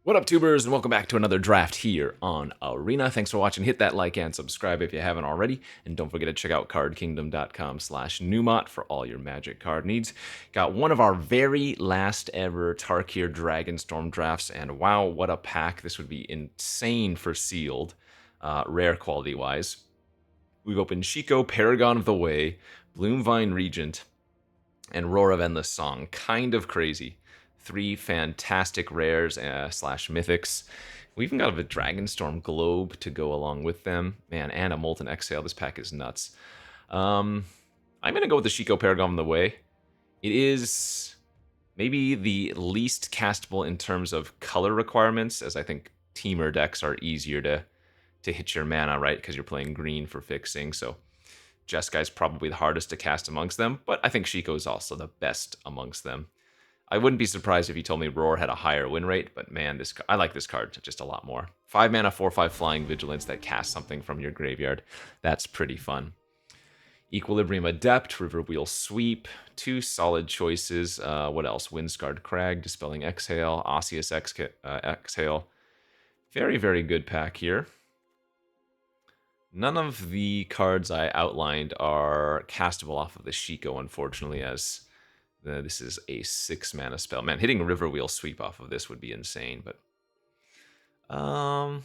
What up, tubers, and welcome back to another draft here on Arena. Thanks for watching. Hit that like and subscribe if you haven't already, and don't forget to check out cardkingdom.com/Numot for all your Magic card needs. Got one of our very last ever Tarkir Dragonstorm drafts, and wow, what a pack! This would be insane for sealed, rare quality-wise. We've opened Shiko, Paragon of the Way, Bloomvine Regent, and Roar of Endless Song. Kind of crazy. Three fantastic rares slash mythics. We even got a Dragonstorm Globe to go along with them. Man, and a Molten Exhale. This pack is nuts. I'm going to go with the Shiko Paragon of the Way. It is maybe the least castable in terms of color requirements, as I think Teamer decks are easier to hit your mana, right? Because you're playing green for fixing, so Jeskai is probably the hardest to cast amongst them, but I think Shiko is also the best amongst them. I wouldn't be surprised if you told me Roar had a higher win rate, but man, I like this card just a lot more. 5 mana, 4/5 Flying Vigilance that casts something from your graveyard. That's pretty fun. Equilibrium Adept, Riverwheel Sweep, two solid choices. What else? Windscarred Crag, Dispelling Exhale, Osseous Exhale. Very, very good pack here. None of the cards I outlined are castable off of the Shiko, unfortunately, as this is a 6 mana spell. Man, hitting Riverwheel Sweep off of this would be insane, but I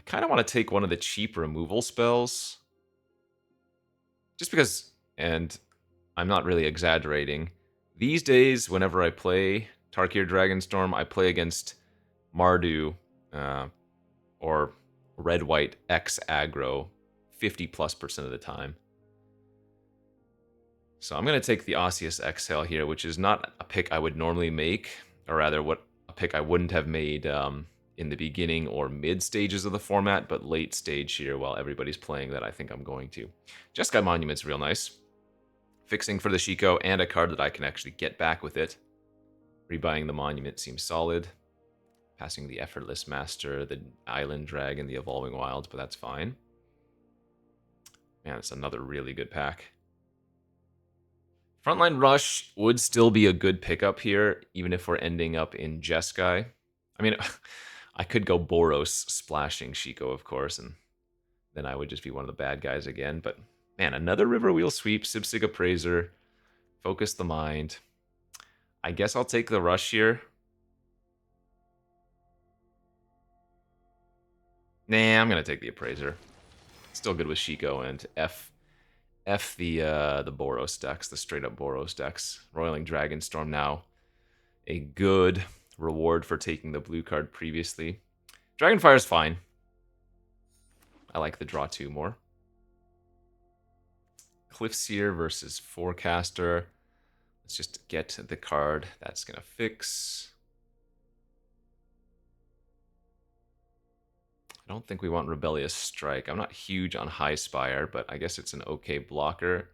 kind of want to take one of the cheap removal spells. Just because, and I'm not really exaggerating, these days, whenever I play Tarkir Dragonstorm, I play against Mardu or Red-White X aggro 50+% of the time. So I'm going to take the Osseous Exhale here, which is not a pick I would normally make, or rather a pick I wouldn't have made in the beginning or mid stages of the format, but late stage here while everybody's playing that I think I'm going to. Jeskai Monument's real nice. Fixing for the Shiko and a card that I can actually get back with it. Rebuying the Monument seems solid. Passing the Effortless Master, the Island Dragon, the Evolving Wilds, but that's fine. Man, it's another really good pack. Frontline Rush would still be a good pickup here, even if we're ending up in Jeskai. I mean, I could go Boros splashing Shiko, of course, and then I would just be one of the bad guys again. But man, another Riverwheel Sweep, Sipsig Appraiser, Focus the Mind. I guess I'll take the Rush here. Nah, I'm going to take the Appraiser. Still good with Shiko and F the Boros decks, the straight-up Boros decks. Roiling Dragonstorm now. A good reward for taking the blue card previously. Dragonfire's fine. I like the draw 2 more. Cliffseer versus Forecaster. Let's just get the card that's going to fix. I don't think we want Rebellious Strike. I'm not huge on High Spire, but I guess it's an okay blocker.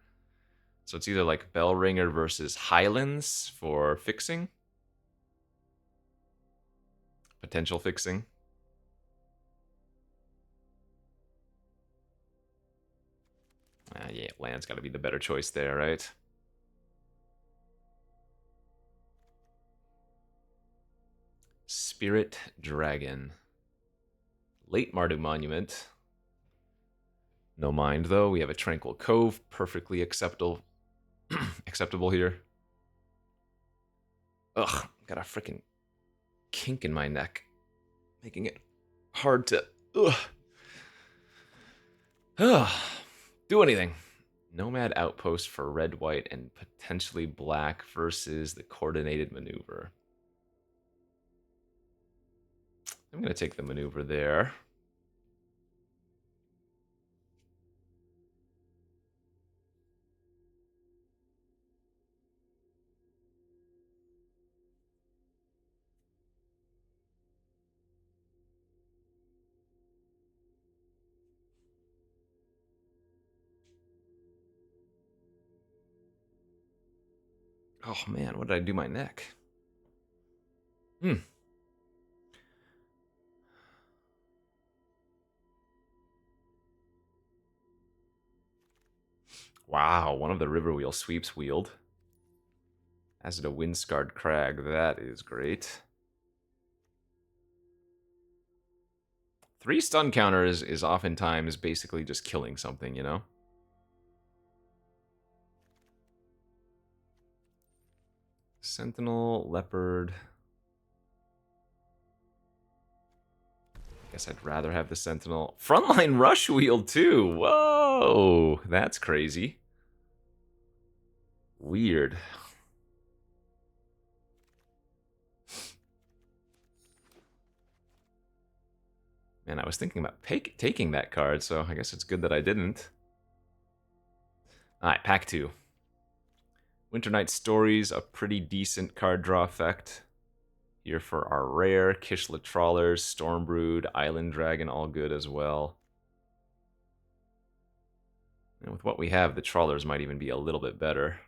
So it's either like Bellringer versus Highlands for fixing. Potential fixing. Yeah, land's got to be the better choice there, right? Spirit Dragon. Late Mardu Monument. No mind, though. We have a Tranquil Cove. Perfectly acceptable here. Ugh, got a freaking kink in my neck. Making it hard to do anything. Nomad Outpost for red, white, and potentially black versus the Coordinated Maneuver. I'm going to take the maneuver there. Oh man, what did I do my neck? Wow, one of the Riverwheel Sweeps wheeled. As it a Windscarred Crag, that is great. 3 stun counter is oftentimes basically just killing something, you know? Sentinel, Leopard. Guess I'd rather have the Sentinel. Frontline Rush Wheel, too! Whoa! That's crazy. Weird. Man, I was thinking about taking that card, so I guess it's good that I didn't. Alright, pack 2. Winter Night Stories, a pretty decent card draw effect. Here for our rare, Kishla Trawlers, Stormbrood, Island Dragon, all good as well. And with what we have, the Trawlers might even be a little bit better.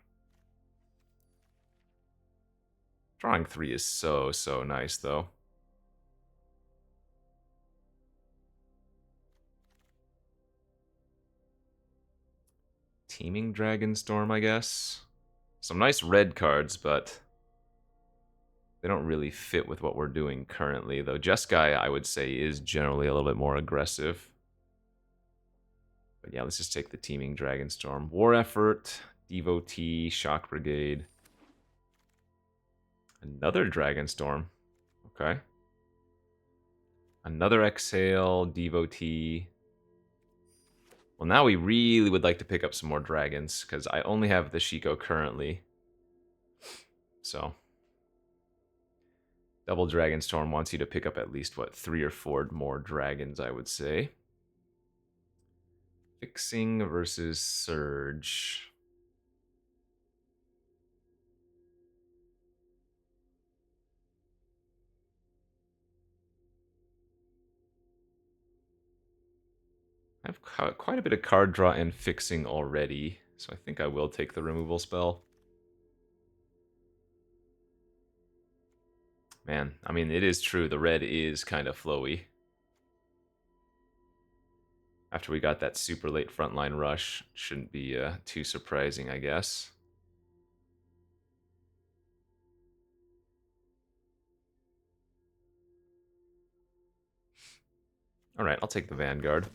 Drawing 3 is so nice, though. Teeming Dragonstorm, I guess. Some nice red cards, but they don't really fit with what we're doing currently, though Jeskai, I would say, is generally a little bit more aggressive. But yeah, let's just take the Teeming Dragonstorm. War Effort, Devotee, Shock Brigade. Another Dragonstorm. Okay. Another Exhale, Devotee. Well, now we really would like to pick up some more dragons, because I only have the Shiko currently. So, Double Dragonstorm wants you to pick up at least, what, 3 or 4 more dragons, I would say. Fixing versus Surge. I have quite a bit of card draw and fixing already, so I think I will take the removal spell. Man, I mean, it is true, the red is kind of flowy. After we got that super late frontline rush, shouldn't be too surprising, I guess. Alright, I'll take the Vanguard.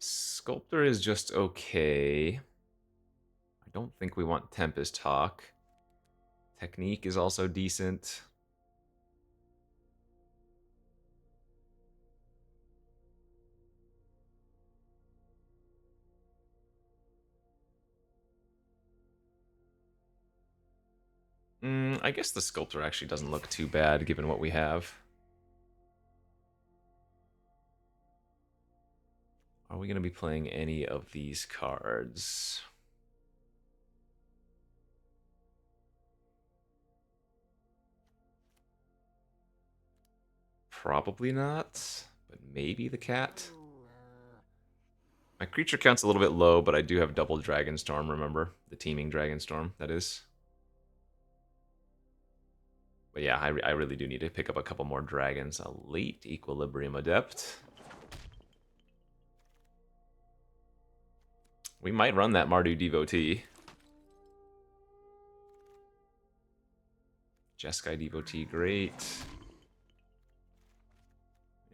Sculptor is just okay. I don't think we want Tempest Hawk. Technique is also decent. I guess the Sculptor actually doesn't look too bad given what we have. Are we going to be playing any of these cards? Probably not, but maybe the cat. My creature count's a little bit low, but I do have double Dragonstorm, remember? The Teeming Dragonstorm, that is. But yeah, I really do need to pick up a couple more dragons. A late Equilibrium Adept. We might run that Mardu Devotee. Jeskai Devotee, great.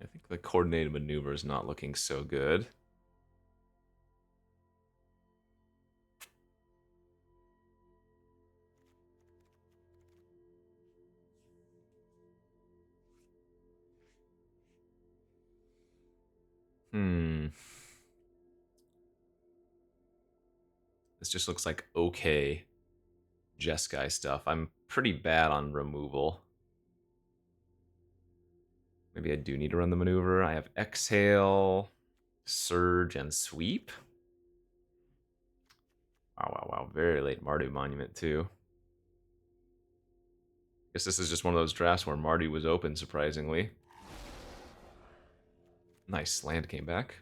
I think the coordinated maneuver is not looking so good. This just looks like okay Jeskai stuff. I'm pretty bad on removal. Maybe I do need to run the maneuver. I have Exhale, Surge, and Sweep. Wow. Very late Mardu Monument, too. Guess this is just one of those drafts where Mardu was open, surprisingly. Nice, land came back.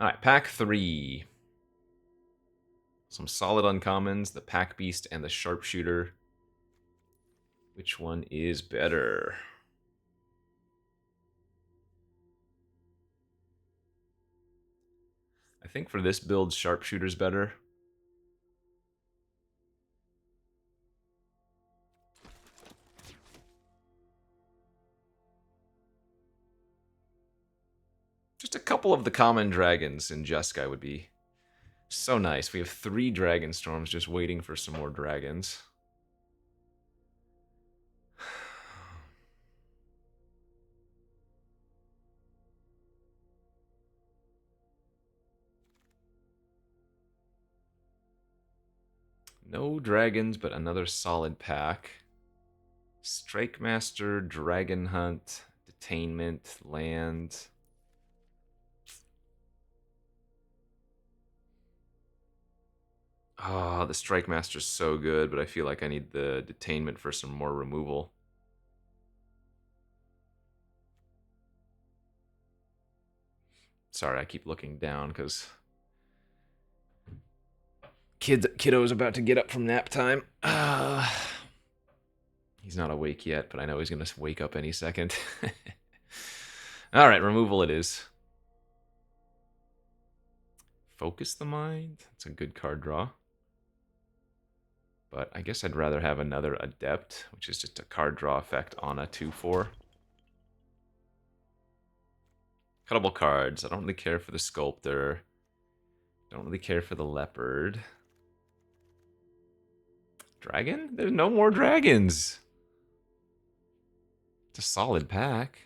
Alright, pack 3. Some solid uncommons, the Pack Beast and the Sharpshooter. Which one is better? I think for this build, Sharpshooter's better. couple of the common dragons in Jeskai would be so nice. We have 3 Dragonstorms just waiting for some more dragons. No dragons, but another solid pack. Strike Master, Dragon Hunt, Detainment, Land. Oh, the Strike Master's so good, but I feel like I need the Detainment for some more removal. Sorry, I keep looking down because kiddo's about to get up from nap time. He's not awake yet, but I know he's going to wake up any second. All right, removal it is. Focus the Mind. That's a good card draw. But I guess I'd rather have another Adept, which is just a card draw effect on a 2/4. Cuttable cards. I don't really care for the Sculptor. Don't really care for the Leopard. Dragon? There's no more dragons. It's a solid pack.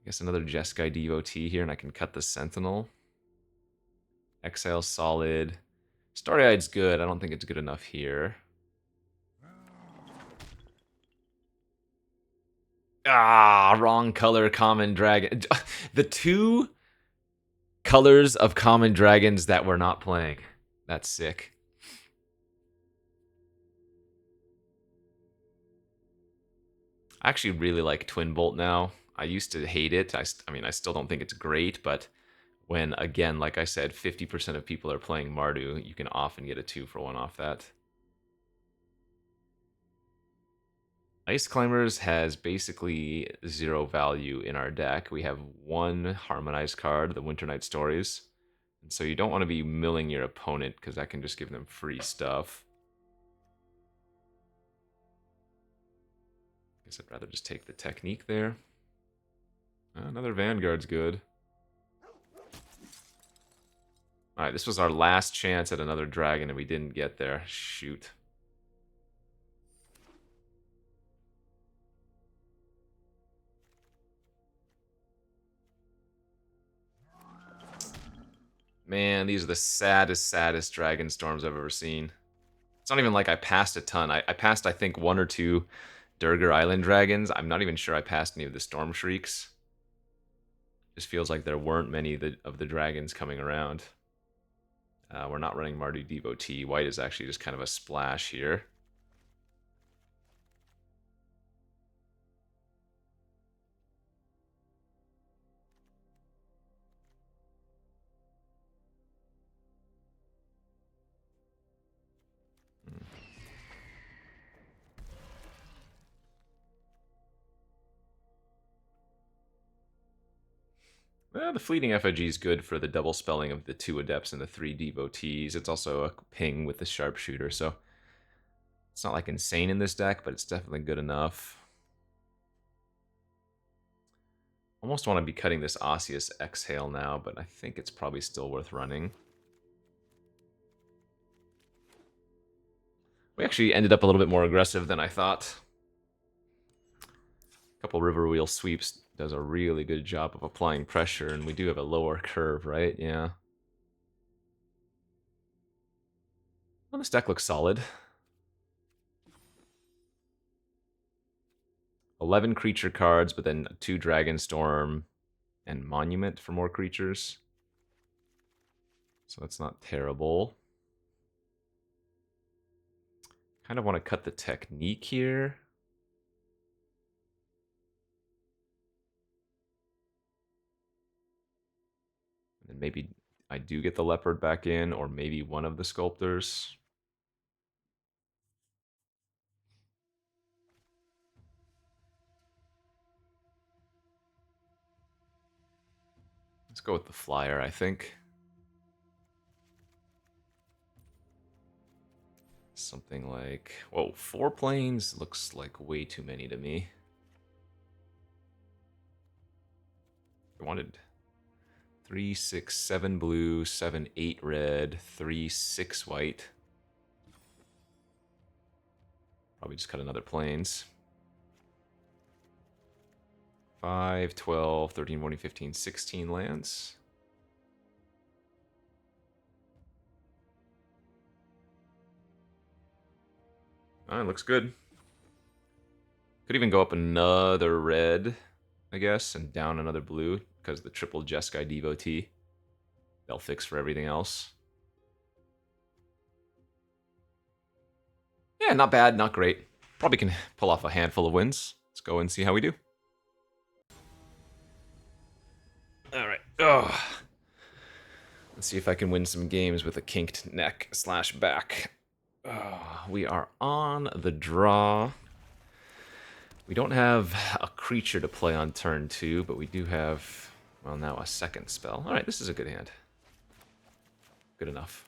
I guess another Jeskai Devotee here, and I can cut the Sentinel. Exile solid. Starry-Eye's good. I don't think it's good enough here. Ah, wrong color, common dragon. The 2 colors of common dragons that we're not playing. That's sick. I actually really like Twin Bolt now. I used to hate it. I mean, I still don't think it's great, but when, again, like I said, 50% of people are playing Mardu, you can often get a 2-for-1 off that. Ice Climbers has basically 0 value in our deck. We have 1 Harmonized card, the Winter Night Stories. And so you don't want to be milling your opponent because that can just give them free stuff. I guess I'd rather just take the Technique there. Another Vanguard's good. Alright, this was our last chance at another dragon and we didn't get there. Shoot. Man, these are the saddest Dragonstorms I've ever seen. It's not even like I passed a ton. I passed, I think, 1 or 2 Durgar Island Dragons. I'm not even sure I passed any of the Storm Shrieks. Just feels like there weren't many of the dragons coming around. We're not running Mardu Devotee. White is actually just kind of a splash here. Well, the Fleeting Effigy is good for the double spelling of the 2 Adepts and the 3 Devotees. It's also a ping with the Sharpshooter, so it's not like insane in this deck, but it's definitely good enough. Almost want to be cutting this Osseous Exhale now, but I think it's probably still worth running. We actually ended up a little bit more aggressive than I thought. A couple River Wheel sweeps does a really good job of applying pressure, and we do have a lower curve, right? Yeah. Well, this deck looks solid. 11 creature cards, but then 2 Dragonstorm and Monument for more creatures. So that's not terrible. Kind of want to cut the Technique here. And then maybe I do get the Leopard back in, or maybe one of the Sculptors. Let's go with the Flyer, I think. Something like... Whoa, 4 planes looks like way too many to me. I wanted 3, 6, 7 blue, 7, 8 red, 3, 6 white. Probably just cut another plains. 5, 12, 13, 14, 15, 16 lands. Alright, looks good. Could even go up another red, I guess, and down another blue, because the triple Jeskai Devotee. They'll fix for everything else. Yeah, not bad, not great. Probably can pull off a handful of wins. Let's go and see how we do. Alright. Oh. Let's see if I can win some games with a kinked neck / back. Oh, we are on the draw. We don't have a creature to play on turn 2, but we do have, well, now a second spell. Alright, this is a good hand. Good enough.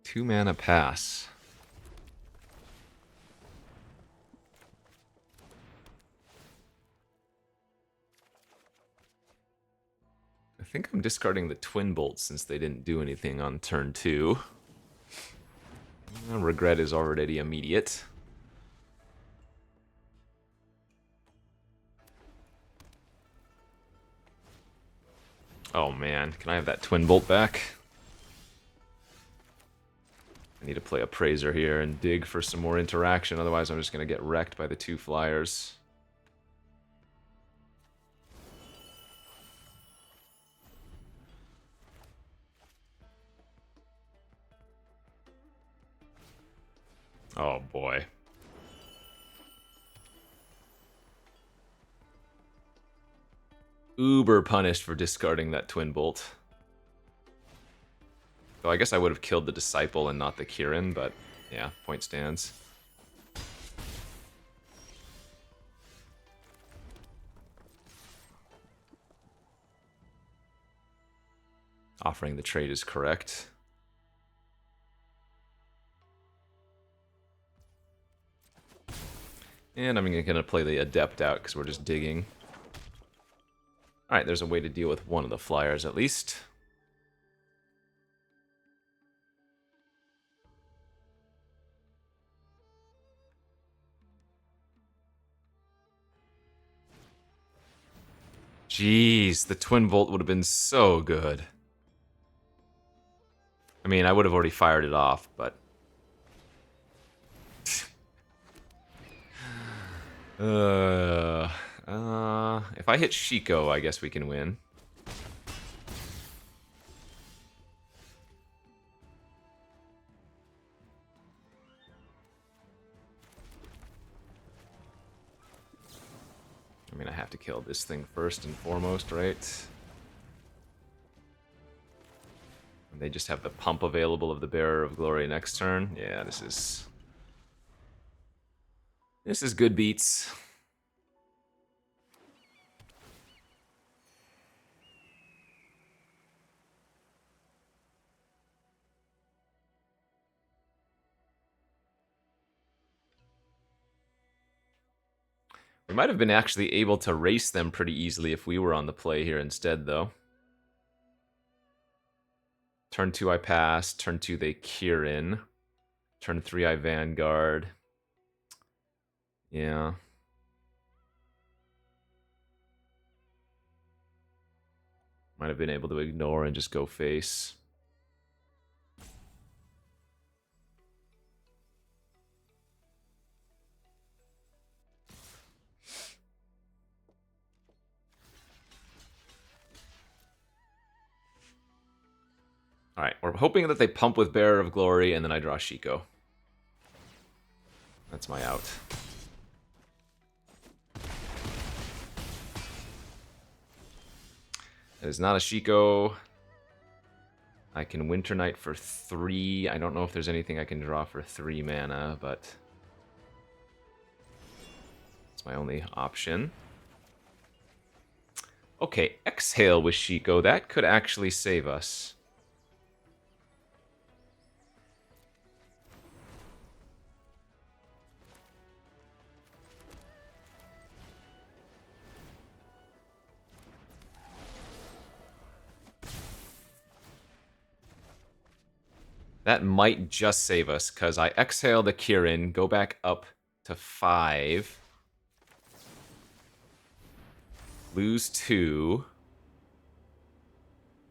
Two mana pass. I think I'm discarding the Twin Bolt since they didn't do anything on turn 2. Regret is already immediate. Oh man, can I have that Twin Bolt back? I need to play Appraiser here and dig for some more interaction, otherwise I'm just going to get wrecked by the 2 flyers. Oh boy. Uber punished for discarding that Twin Bolt. So I guess I would have killed the Disciple and not the Kirin, but yeah, point stands. Offering the trade is correct. And I'm going to play the Adept out because we're just digging. Alright, there's a way to deal with one of the flyers at least. Jeez, the Twin Bolt would have been so good. I mean, I would have already fired it off, but... if I hit Shiko, I guess we can win. I mean, I have to kill this thing first and foremost, right? And they just have the pump available of the Bearer of Glory next turn. Yeah, this is good beats. We might have been actually able to race them pretty easily if we were on the play here instead, though. Turn 2 I pass, turn 2 they Kirin. Turn 3 I Vanguard. Yeah. Might have been able to ignore and just go face. Alright, we're hoping that they pump with Bearer of Glory and then I draw Shiko. That's my out. It is not a Shiko. I can Winter Knight for 3. I don't know if there's anything I can draw for 3 mana, but it's my only option. Okay, exhale with Shiko. That could actually save us. That might just save us, because I exhale the Kirin, go back up to 5. Lose 2.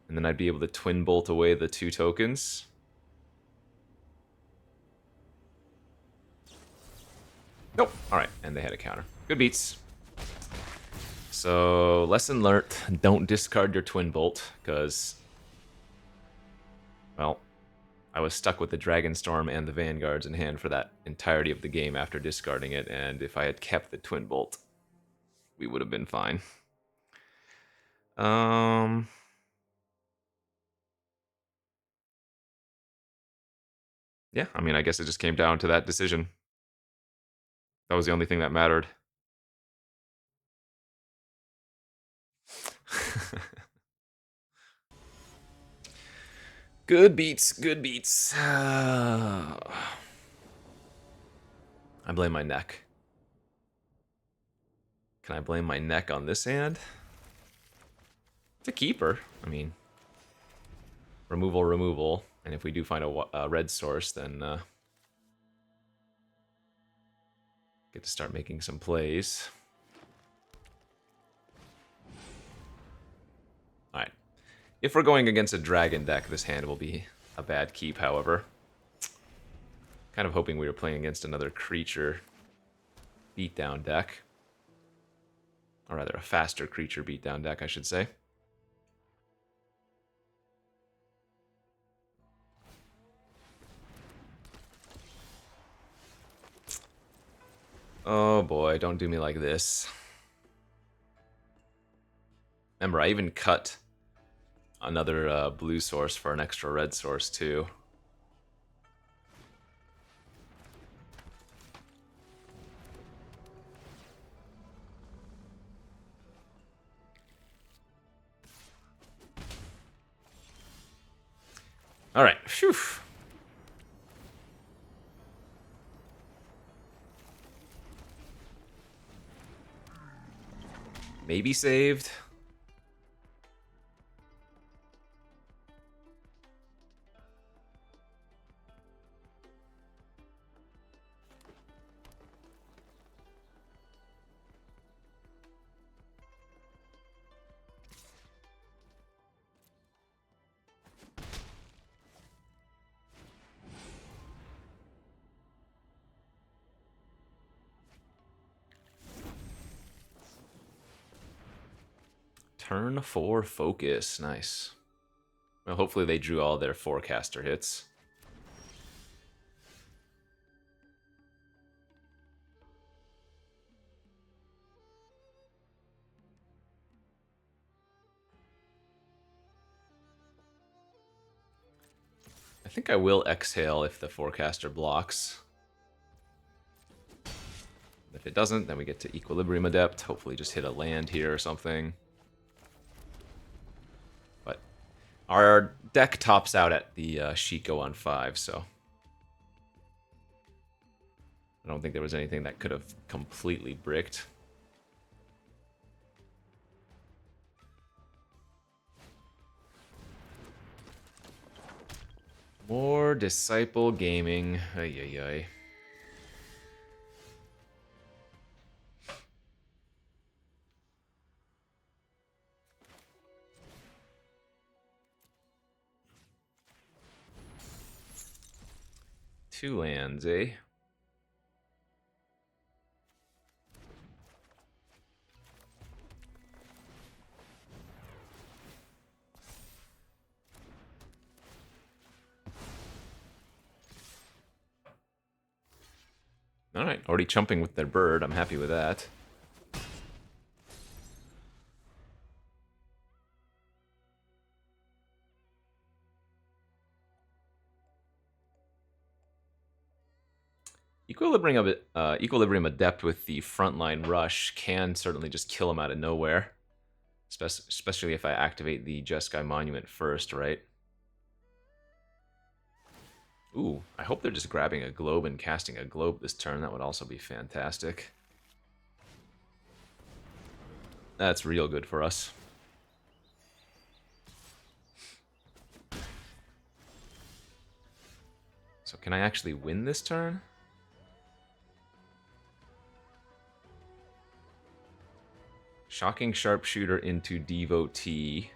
And then I'd be able to Twin Bolt away the 2 tokens. Nope. Alright, and they had a counter. Good beats. So, lesson learnt, don't discard your Twin Bolt, because, well, I was stuck with the Dragonstorm and the Vanguards in hand for that entirety of the game after discarding it, and if I had kept the Twin Bolt, we would have been fine. Yeah, I mean, I guess it just came down to that decision. That was the only thing that mattered. Good beats, good beats. I blame my neck. Can I blame my neck on this hand? It's a keeper. I mean, removal, removal. And if we do find a red source, then get to start making some plays. Alright. If we're going against a dragon deck, this hand will be a bad keep, however. Kind of hoping we were playing against another creature beatdown deck. Or rather, a faster creature beatdown deck, I should say. Oh boy, don't do me like this. Remember, I even cut another blue source for an extra red source, too. Alright, phew. Maybe saved. Turn 4 focus. Nice. Well, hopefully they drew all their forecaster hits. I think I will exhale if the forecaster blocks. If it doesn't, then we get to Equilibrium Adept. Hopefully just hit a land here or something. But our deck tops out at the Shiko on 5, so I don't think there was anything that could have completely bricked. More Disciple Gaming. Ay, ay, ay. Two lands, eh? Alright, already chumping with their bird. I'm happy with that. Equilibrium Adept with the frontline rush can certainly just kill him out of nowhere. Especially if I activate the Jeskai Monument first, right? Ooh, I hope they're just grabbing a globe and casting a globe this turn. That would also be fantastic. That's real good for us. So can I actually win this turn? Shocking Sharpshooter into Devotee.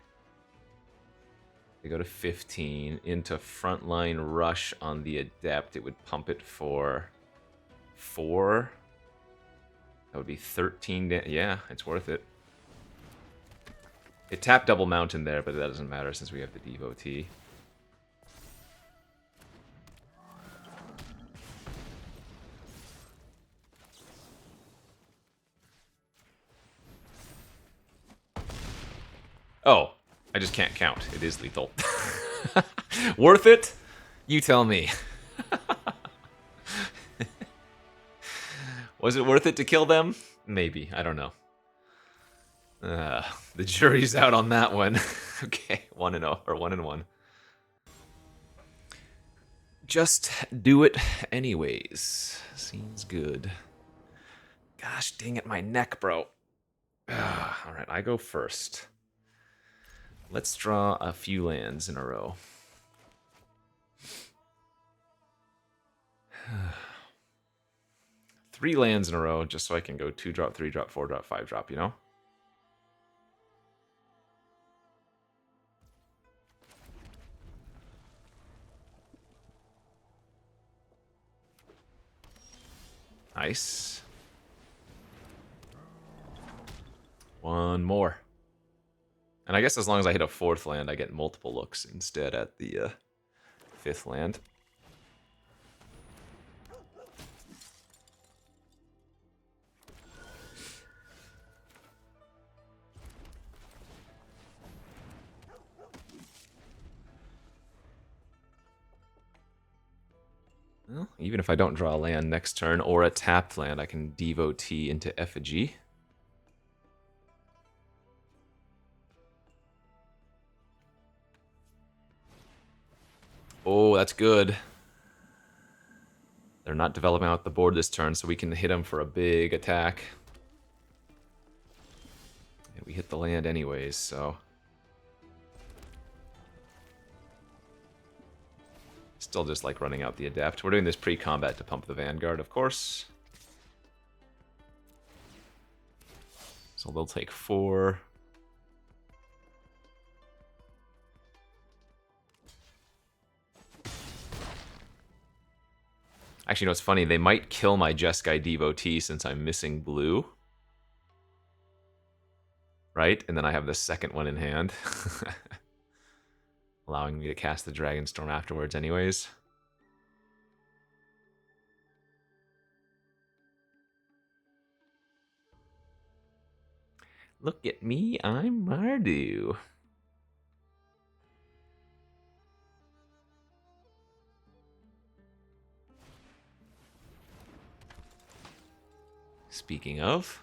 They go to 15. Into Frontline Rush on the Adept. It would pump it for 4. That would be 13. Yeah, it's worth it. It tapped Double Mountain there, but that doesn't matter since we have the Devotee. Oh, I just can't count. It is lethal. Worth it? You tell me. Was it worth it to kill them? Maybe. I don't know. The jury's out on that one. Okay, 1-0 or 1-1. Just do it anyways. Seems good. Gosh dang it, my neck, bro. Alright, I go first. Let's draw a few lands in a row. Three lands in a row, just so I can go 2-drop, 3-drop, 4-drop, 5-drop, you know? Nice. One more. And I guess as long as I hit a 4th land, I get multiple looks instead at the 5th land. Well, even if I don't draw a land next turn or a tapped land, I can Devotee into Effigy. Oh, that's good. They're not developing out the board this turn, so we can hit them for a big attack. And we hit the land anyways, so... Still just like running out the Adept. We're doing this pre-combat to pump the Vanguard, of course. So they'll take 4. Actually, you know what's funny? They might kill my Jeskai Devotee since I'm missing blue. Right? And then I have the second one in hand. Allowing me to cast the Dragonstorm afterwards anyways. Look at me, I'm Mardu. Speaking of...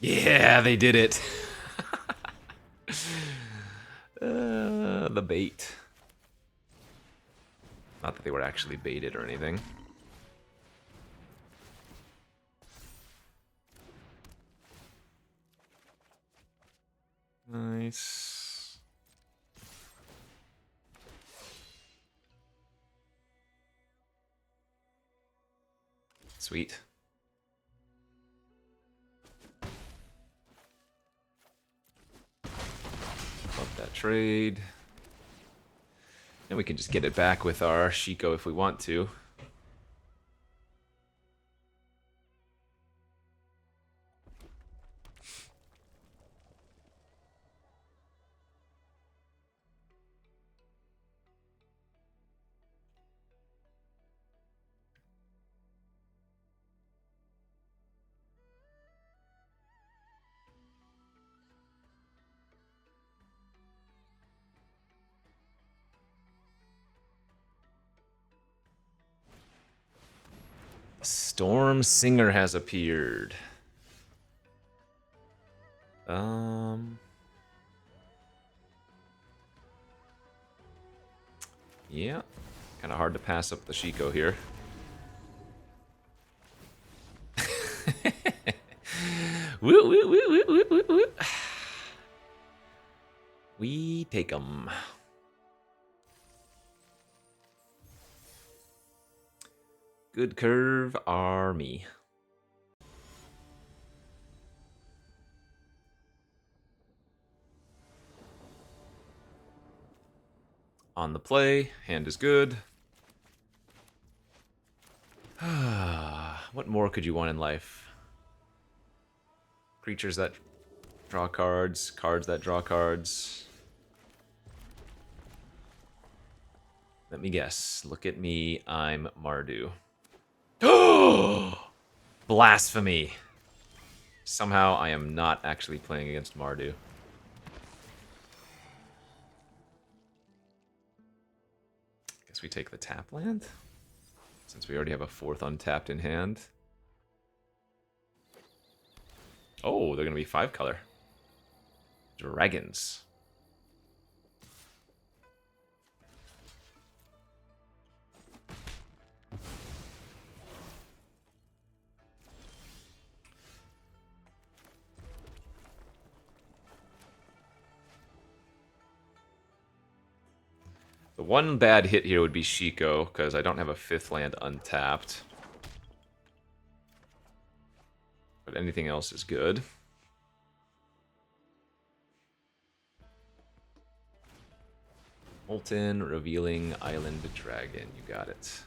Yeah, they did it. The bait. Not that they were actually baited or anything. Nice. Sweet. Love that trade. And we can just get it back with our Shiko if we want to. Storm Singer has appeared. Yeah, kind of hard to pass up the Shiko here. Woo, woo, woo, woo, woo, woo, woo. We take them. Good curve, army. On the play, hand is good. What more could you want in life? Creatures that draw cards, cards that draw cards. Let me guess. Look at me, I'm Mardu. Blasphemy! Somehow I am not actually playing against Mardu. Guess we take the tap land? Since we already have a 4th untapped in hand. Oh, they're gonna be 5-color. Dragons. The one bad hit here would be Shiko, because I don't have a 5th land untapped. But anything else is good. Molten, Revealing, Island, Dragon. You got it.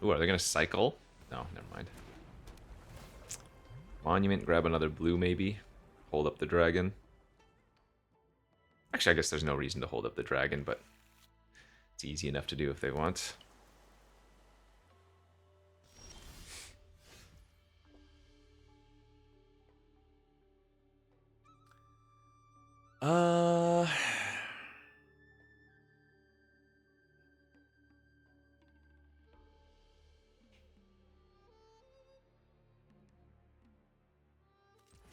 Ooh, are they going to cycle? No, never mind. Monument, grab another blue maybe. Hold up the dragon. Actually, I guess there's no reason to hold up the dragon, but it's easy enough to do if they want.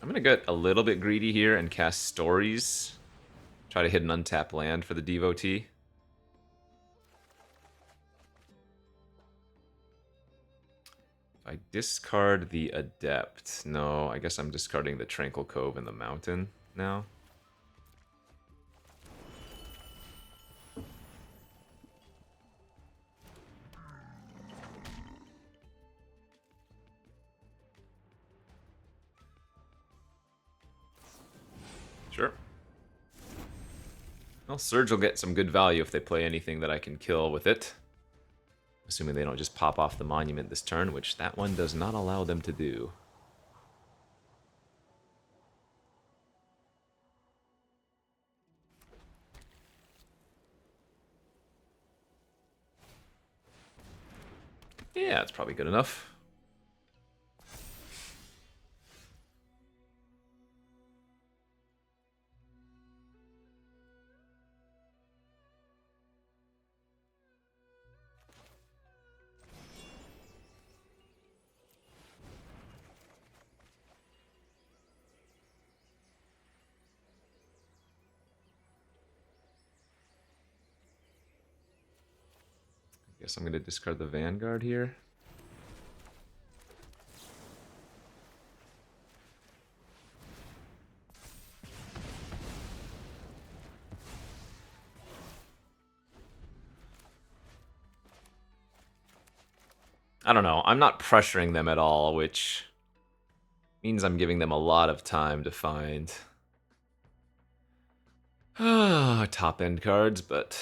I'm gonna get a little bit greedy here and cast Stories. Try to hit an untapped land for the Devotee. If I discard the Adept, no, I guess I'm discarding the Tranquil Cove and the Mountain now. Sure. Well, Surge will get some good value if they play anything that I can kill with it. Assuming they don't just pop off the Monument this turn, which that one does not allow them to do. Yeah, it's probably good enough. Guess I'm going to discard the Vanguard here. I don't know. I'm not pressuring them at all, which means I'm giving them a lot of time to find top-end cards, but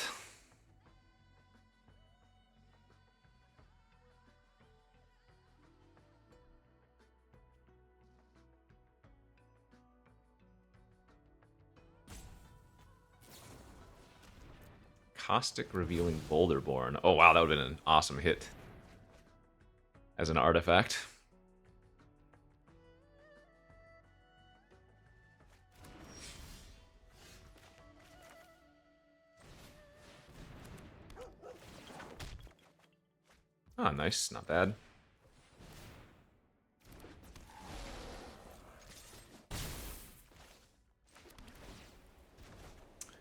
Caustic Revealing Boulderborn. Oh wow, that would have been an awesome hit as an artifact. Oh, nice. Not bad.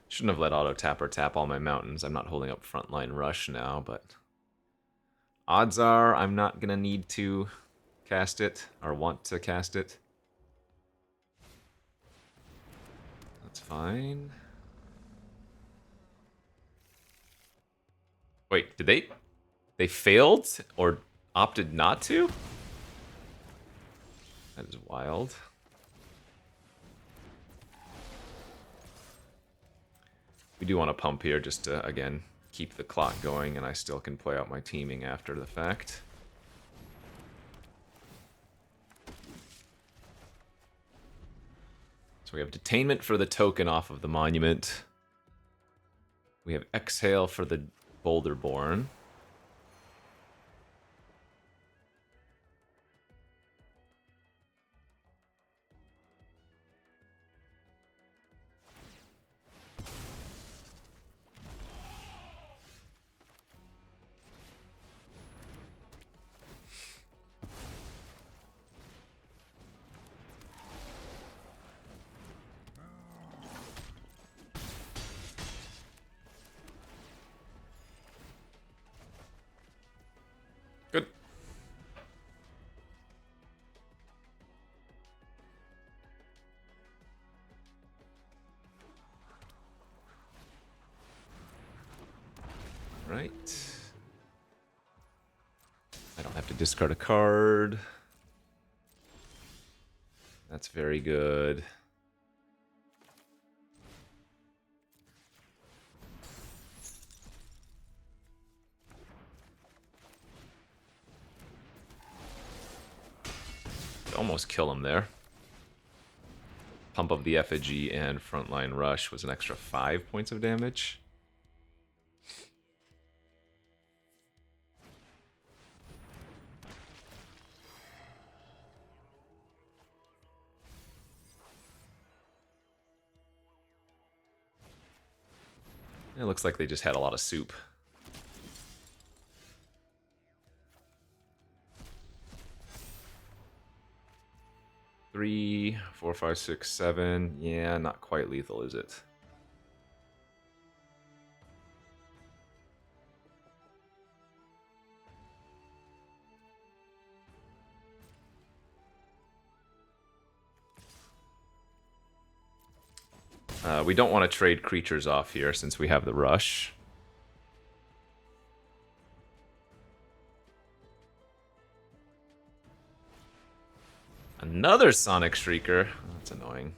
Shouldn't have let auto tap or tap all my mountains. I'm not holding up frontline rush now, but odds are I'm not gonna need to cast it or want to cast it. That's fine. Wait, did they failed or opted not to? That is wild. We do want to pump here just to, again, keep the clock going, and I still can play out my teaming after the fact. So we have Detainment for the token off of the monument. We have Exhale for the Boulderborn. Good. Right. I don't have to discard a card. That's very good. Almost kill him there. Pump of the effigy and frontline rush was an extra 5 points of damage. It looks like they just had a lot of soup. Three, 4, 5, 6, 7. Yeah, not quite lethal, is it? We don't want to trade creatures off here since we have the rush. Another Sonic Shrieker. Oh, that's annoying.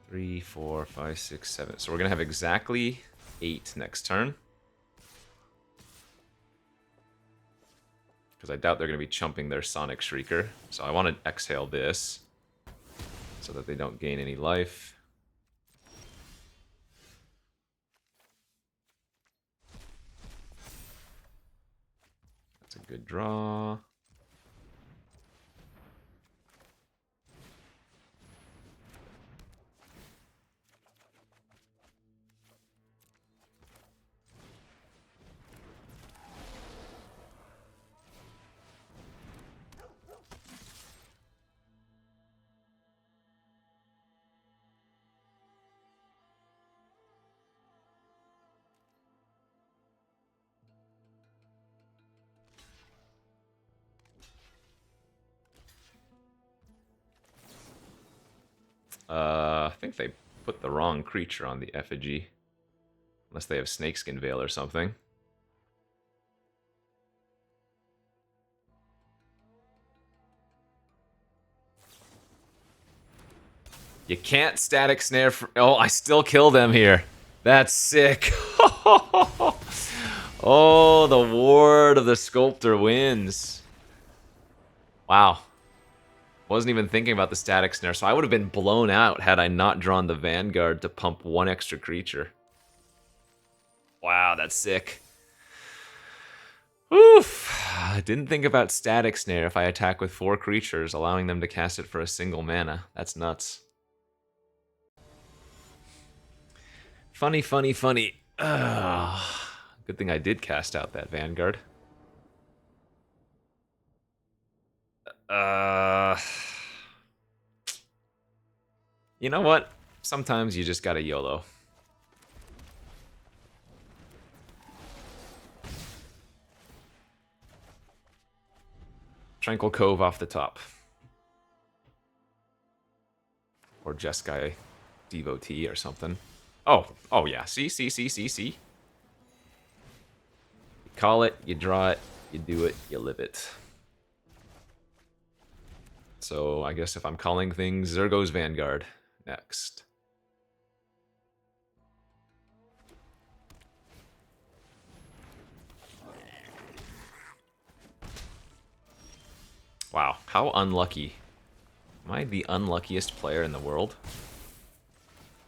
Three, 4, 5, 6, 7. So we're gonna have exactly 8 next turn. Because I doubt they're gonna be chumping their Sonic Shrieker. So I want to exhale this so that they don't gain any life. That's a good draw. I think they put the wrong creature on the effigy. Unless they have Snakeskin Veil or something. You can't static snare for... Oh, I still kill them here. That's sick. Oh, the Ward of the Sculptor wins. Wow. Wasn't even thinking about the static snare, so I would have been blown out had I not drawn the Vanguard to pump 1 extra creature. Wow, that's sick. Oof. I didn't think about Static Snare if I attack with 4 creatures, allowing them to cast it for a single mana. That's nuts. Funny, funny, funny. Good thing I did cast out that Vanguard. You know what? Sometimes you just gotta YOLO. Tranquil Cove off the top. Or Jeskai Devotee or something. Oh yeah. See. You call it, you draw it, you do it, you live it. So I guess if I'm calling things, there goes Vanguard next. Wow, how unlucky. Am I the unluckiest player in the world?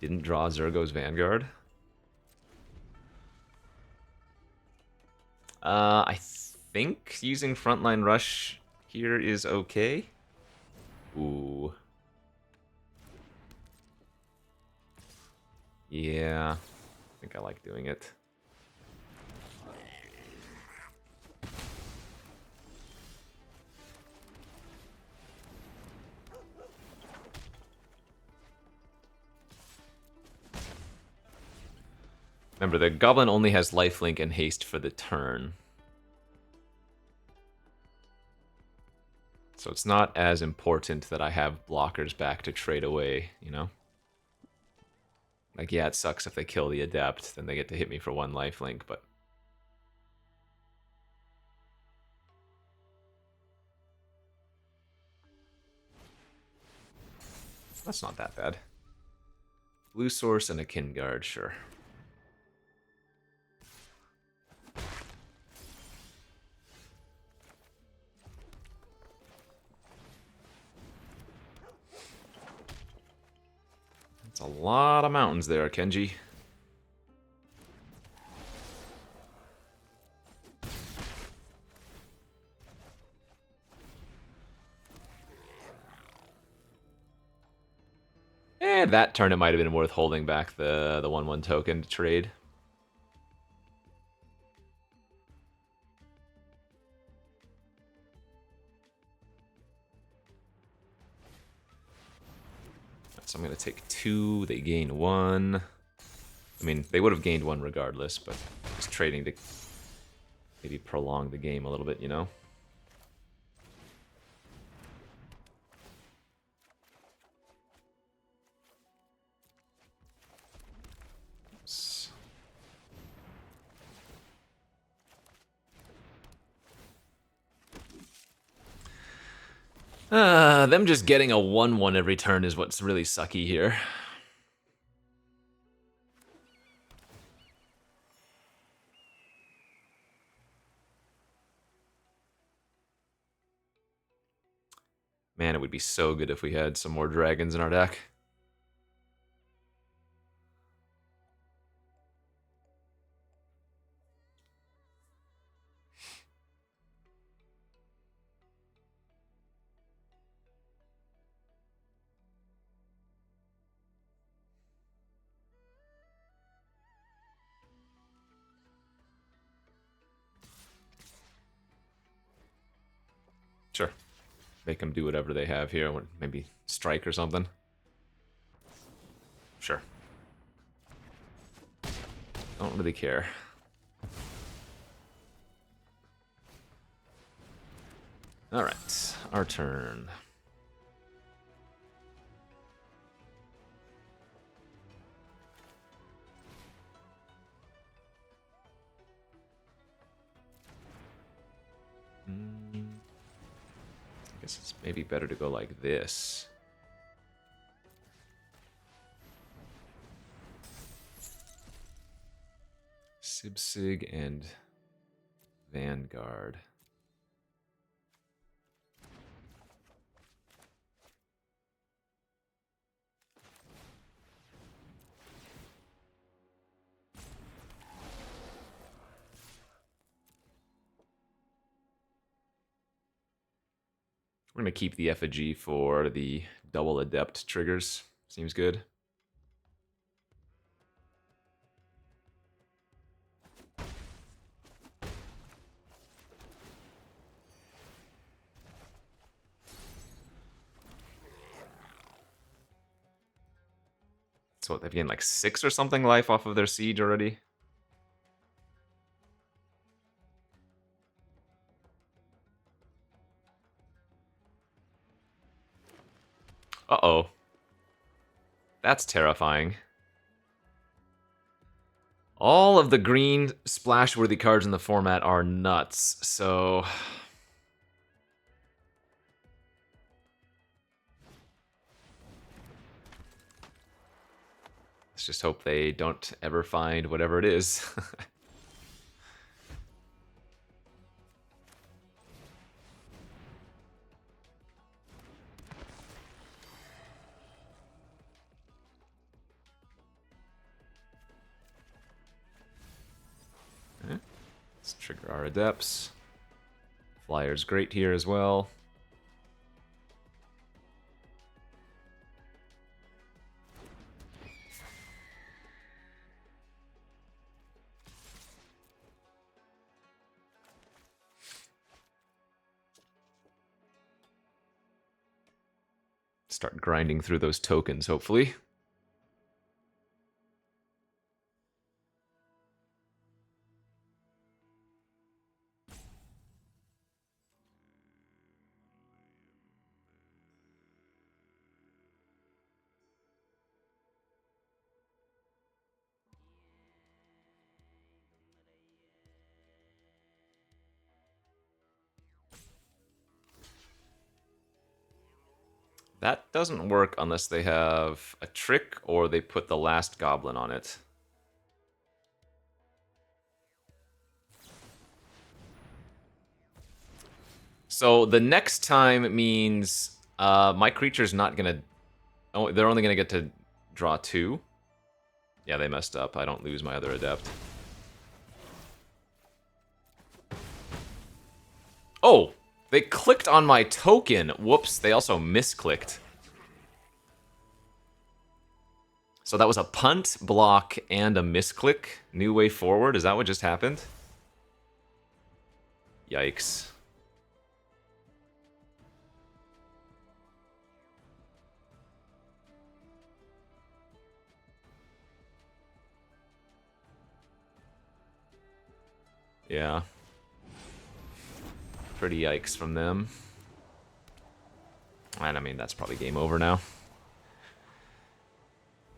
Didn't draw Zergo's Vanguard? I think using Frontline Rush here is okay. Ooh. Yeah, I think I like doing it. Remember, the Goblin only has lifelink and haste for the turn. So it's not as important that I have blockers back to trade away, you know? Like, yeah, it sucks if they kill the Adept, then they get to hit me for 1 lifelink, but... that's not that bad. Blue Source and a Kin Guard, sure. That's a lot of mountains there, Kenji. That turn it might have been worth holding back the 1/1 token to trade. So I'm going to take 2, they gain 1. I mean, they would have gained 1 regardless, but just trading to maybe prolong the game a little bit, you know? Them just getting a 1/1 every turn is what's really sucky here. Man, it would be so good if we had some more dragons in our deck. Sure. Make them do whatever they have here. Maybe strike or something. Sure. Don't really care. Alright, our turn. I guess it's maybe better to go like this. Sibsig and Vanguard. We're going to keep the effigy for the double adept triggers. Seems good. So they've gained like 6 or something life off of their siege already. Uh-oh. That's terrifying. All of the green splash-worthy cards in the format are nuts, so... let's just hope they don't ever find whatever it is. Let's trigger our adepts. Flyer's great here as well. Start grinding through those tokens, hopefully. That doesn't work unless they have a trick or they put the last goblin on it. So the next time means my creature's not gonna... oh, they're only gonna get to draw 2. Yeah, they messed up. I don't lose my other adept. Oh! They clicked on my token! Whoops, they also misclicked. So that was a punt, block, and a misclick. New way forward, is that what just happened? Yikes. Yeah. Pretty yikes from them. And I mean, that's probably game over now.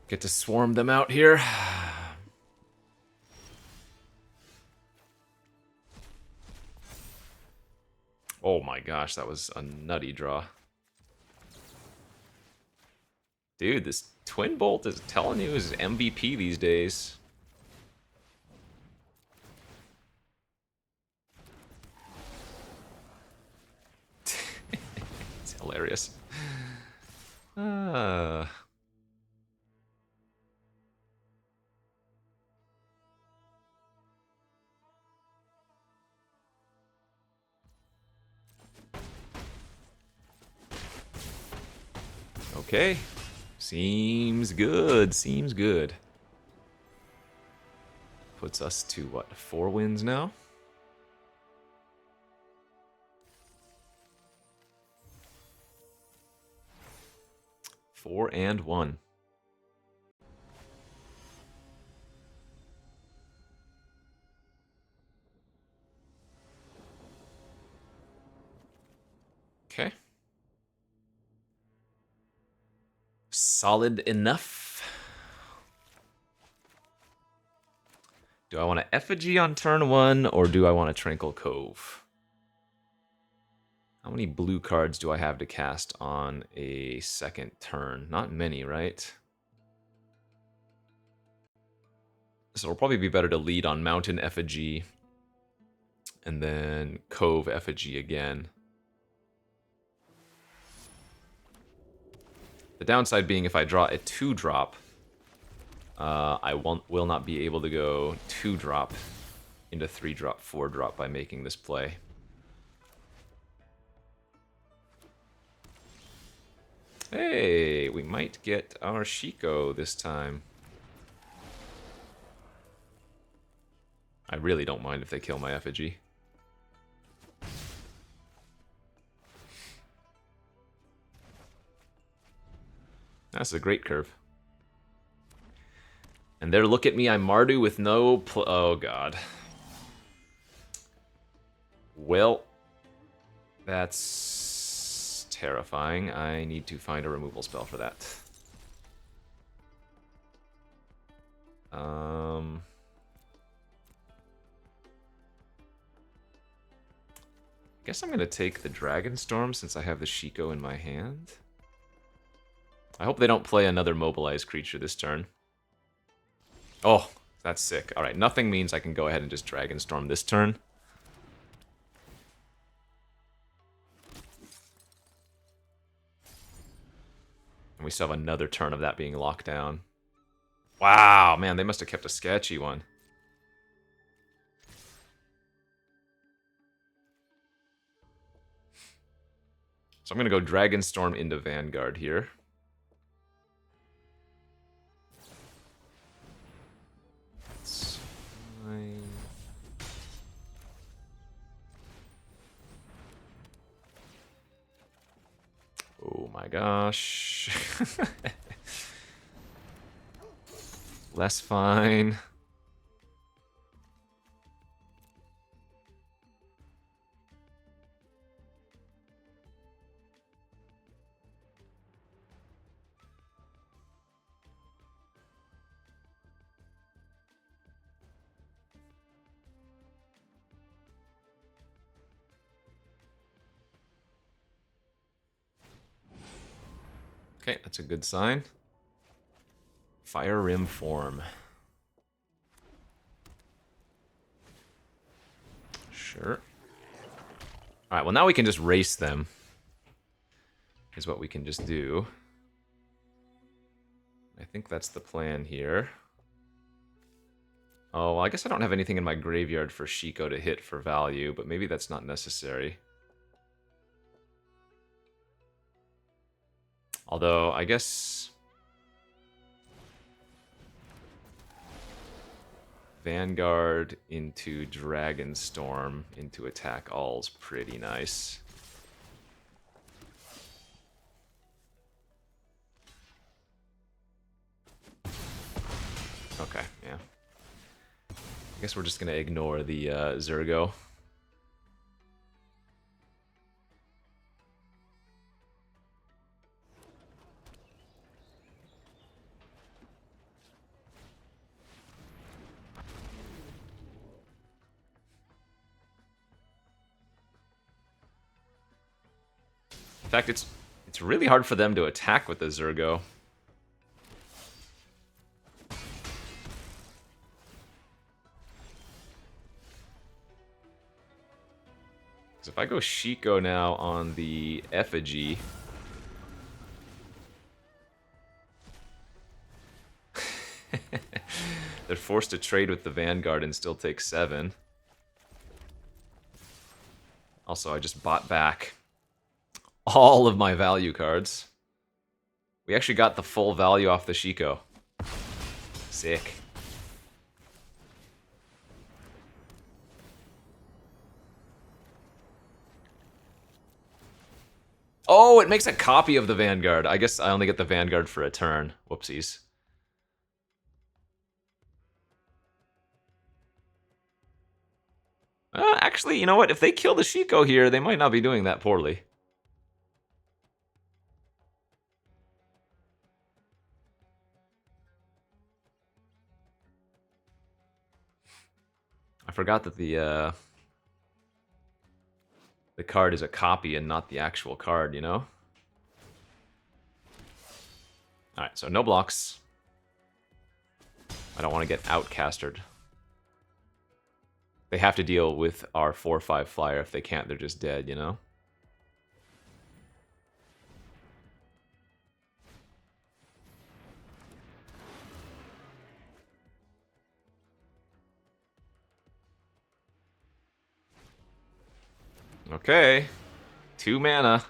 Get to swarm them out here. Oh my gosh, that was a nutty draw. Dude, this Twin Bolt is telling you is MVP these days. It's hilarious. Okay. Seems good. Seems good. Puts us to, what, 4 wins now? Four and 1. Okay. Solid enough. Do I want to Effigy on turn 1, or do I want to Tranquil Cove? How many blue cards do I have to cast on a second turn? Not many, right? So it'll probably be better to lead on Mountain Effigy and then Cove Effigy again. The downside being if I draw a 2-drop, I will not be able to go 2-drop into 3-drop, 4-drop by making this play. Hey, we might get our Shiko this time. I really don't mind if they kill my effigy. That's a great curve. And there, look at me, I'm Mardu with no oh god. Well, that's terrifying. I need to find a removal spell for that. Guess I'm gonna take the Dragonstorm since I have the Shiko in my hand. I hope they don't play another mobilized creature this turn. Oh, that's sick. Alright, nothing means I can go ahead and just Dragonstorm this turn. And we still have another turn of that being locked down. Wow, man, they must have kept a sketchy one. So I'm going to go Dragonstorm into Vanguard here. That's fine. Oh my gosh. Less fine. Okay, that's a good sign. Fire Rim form. Sure. Alright, well now we can just race them. Is what we can just do. I think that's the plan here. Oh, well, I guess I don't have anything in my graveyard for Shiko to hit for value, but maybe that's not necessary. Although, I guess... Vanguard into Dragonstorm into attack all's pretty nice. Okay, yeah. I guess we're just gonna ignore the Zergo. In fact, it's really hard for them to attack with the Zergo. Because if I go Shiko now on the effigy... they're forced to trade with the Vanguard and still take 7. Also, I just bought back all of my value cards. We actually got the full value off the Shiko. Sick. Oh, it makes a copy of the Vanguard. I guess I only get the Vanguard for a turn. Whoopsies. Actually, you know what? If they kill the Shiko here, they might not be doing that poorly. I forgot that the card is a copy and not the actual card, you know? Alright, so no blocks. I don't want to get outcasted. They have to deal with our 4/5 flyer. If they can't, they're just dead, you know? Okay. 2 mana.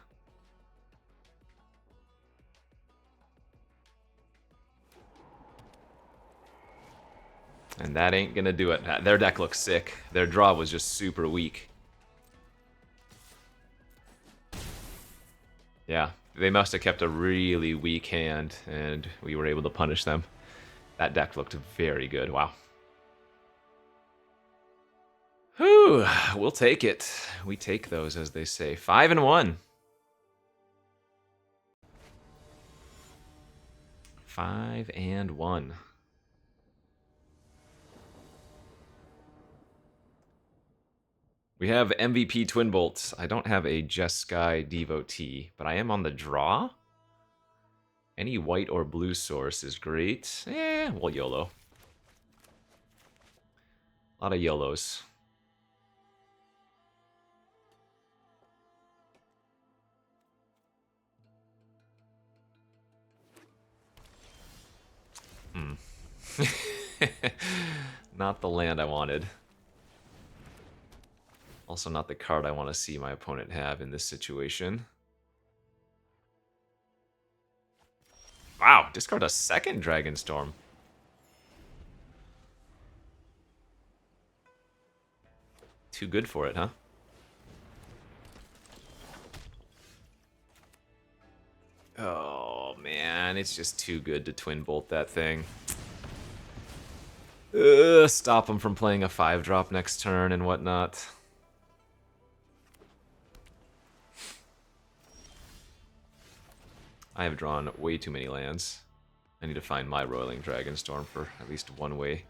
And that ain't gonna do it. Their deck looks sick. Their draw was just super weak. Yeah, they must have kept a really weak hand, and we were able to punish them. That deck looked very good. Wow. Whew, we'll take it. We take those, as they say. 5-1. 5-1. We have MVP Twin Bolts. I don't have a Jeskai Devotee, but I am on the draw. Any white or blue source is great. We'll YOLO. A lot of YOLOs. Not the land I wanted. Also not the card I want to see my opponent have in this situation. Wow, discard a second Dragonstorm. Too good for it, huh? Oh, man, it's just too good to Twin Bolt that thing. Stop him from playing a 5-drop next turn and whatnot. I have drawn way too many lands. I need to find my Roiling Dragonstorm for at least one way.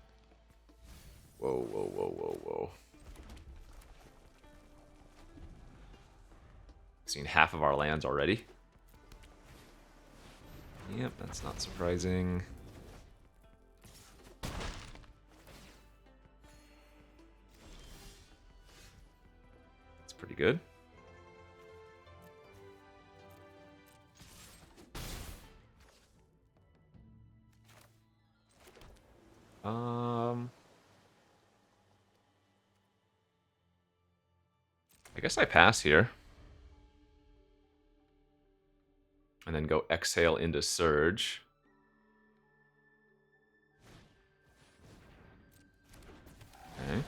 Whoa, whoa, whoa, whoa, whoa. Seen half of our lands already. Yep, that's not surprising. It's pretty good. I guess I pass here. And then go exhale into Surge. Okay.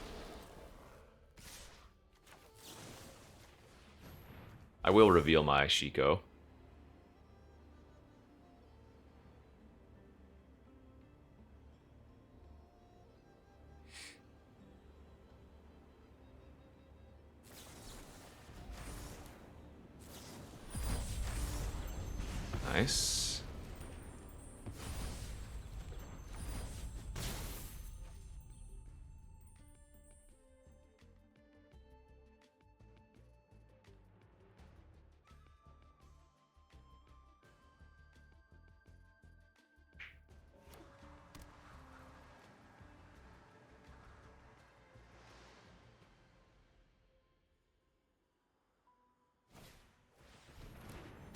I will reveal my Shiko. Nice.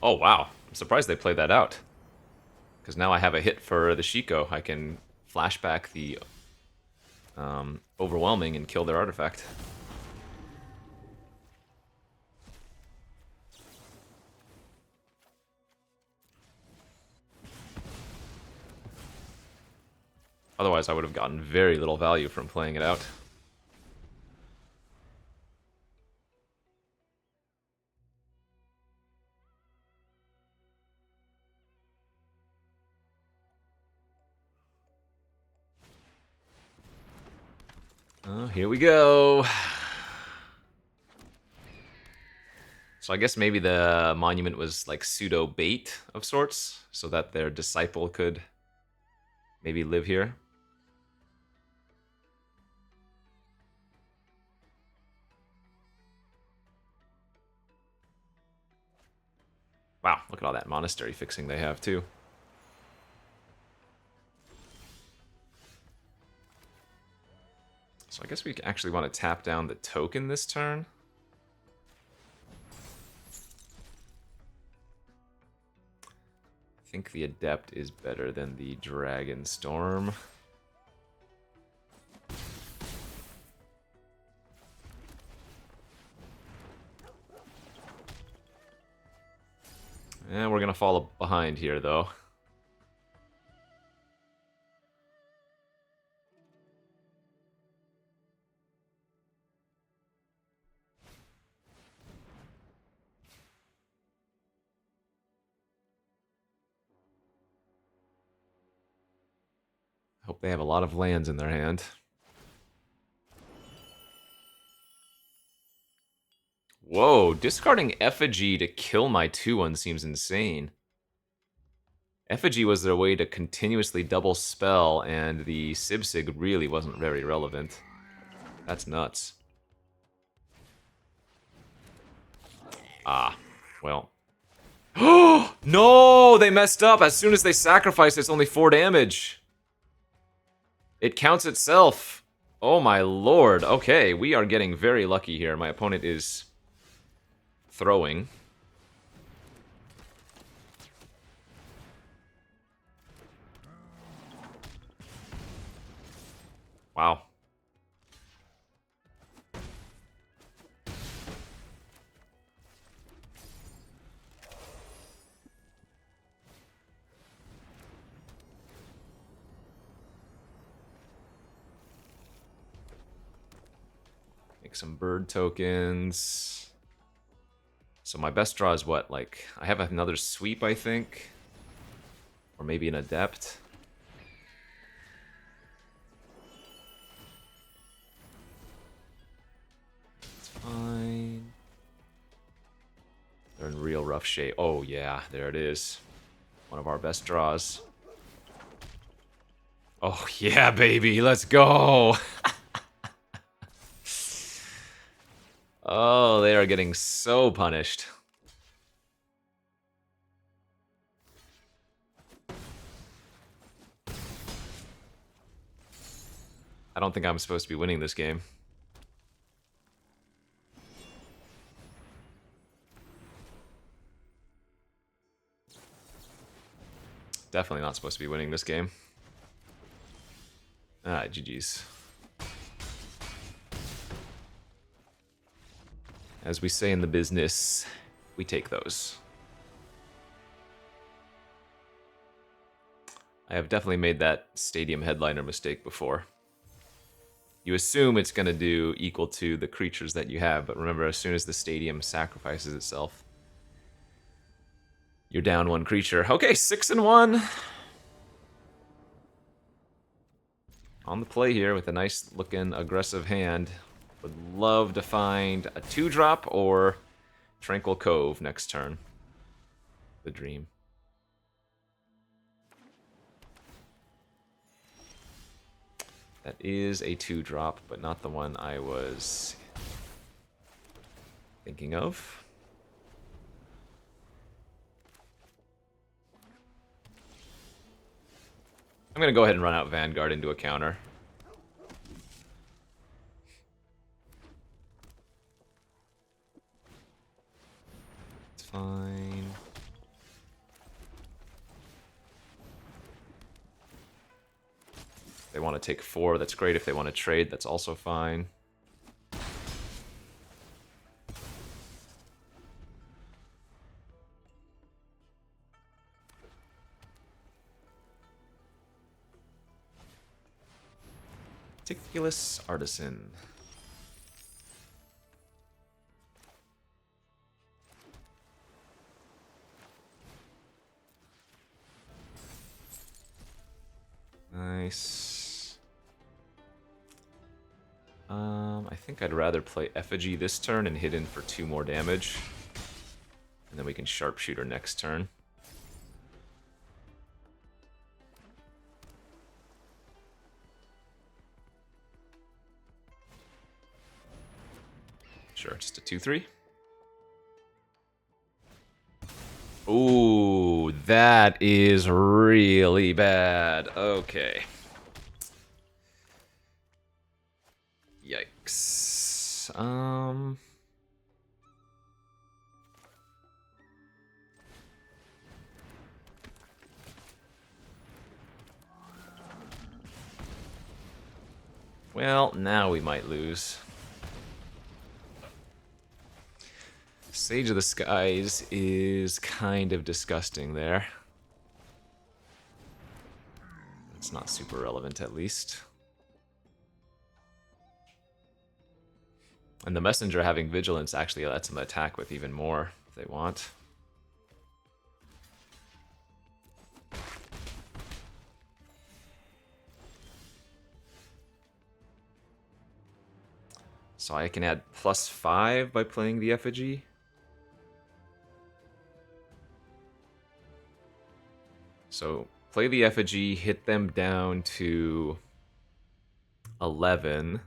Oh, wow. I'm surprised they played that out. Because now I have a hit for the Shiko. I can flashback the Overwhelming and kill their artifact. Otherwise, I would have gotten very little value from playing it out. Oh, here we go. So I guess maybe the monument was like pseudo bait of sorts, so that their disciple could maybe live here. Wow, look at all that monastery fixing they have too. So I guess we actually want to tap down the token this turn. I think the Adept is better than the Dragonstorm. And we're going to fall behind here, though. Hope they have a lot of lands in their hand. Whoa, discarding Effigy to kill my 2/1 seems insane. Effigy was their way to continuously double spell, and the Sibsig really wasn't very relevant. That's nuts. Ah, well. Oh, no! They messed up! As soon as they sacrifice, it's only 4 damage. It counts itself. Oh my lord. Okay, we are getting very lucky here. My opponent is throwing. Wow. Make some bird tokens. So my best draw is what? Like, I have another sweep, I think. Or maybe an adept. It's fine. They're in real rough shape. Oh yeah, there it is. One of our best draws. Oh yeah, baby, let's go! Oh, they are getting so punished. I don't think I'm supposed to be winning this game. Definitely not supposed to be winning this game. Ah, GG's. As we say in the business, we take those. I have definitely made that stadium headliner mistake before. You assume it's going to do equal to the creatures that you have, but remember, as soon as the stadium sacrifices itself, you're down 1 creature. Okay, 6-1. On the play here with a nice looking aggressive hand. Would love to find a 2-drop or Tranquil Cove next turn. The dream. That is a 2-drop, but not the one I was thinking of. I'm going to go ahead and run out Vanguard into a counter. It's fine. If they want to take 4, that's great. If they want to trade, that's also fine. Meticulous Artisan. Nice. I think I'd rather play Effigy this turn and hit in for 2 more damage. And then we can Sharpshooter next turn. Sure, just a 2/3. Ooh, that is really bad. Okay. Yikes. Well, now we might lose. Sage of the Skies is kind of disgusting there. It's not super relevant, at least. And the Messenger having Vigilance actually lets them attack with even more if they want. So I can add +5 by playing the effigy. So play the effigy, hit them down to 11.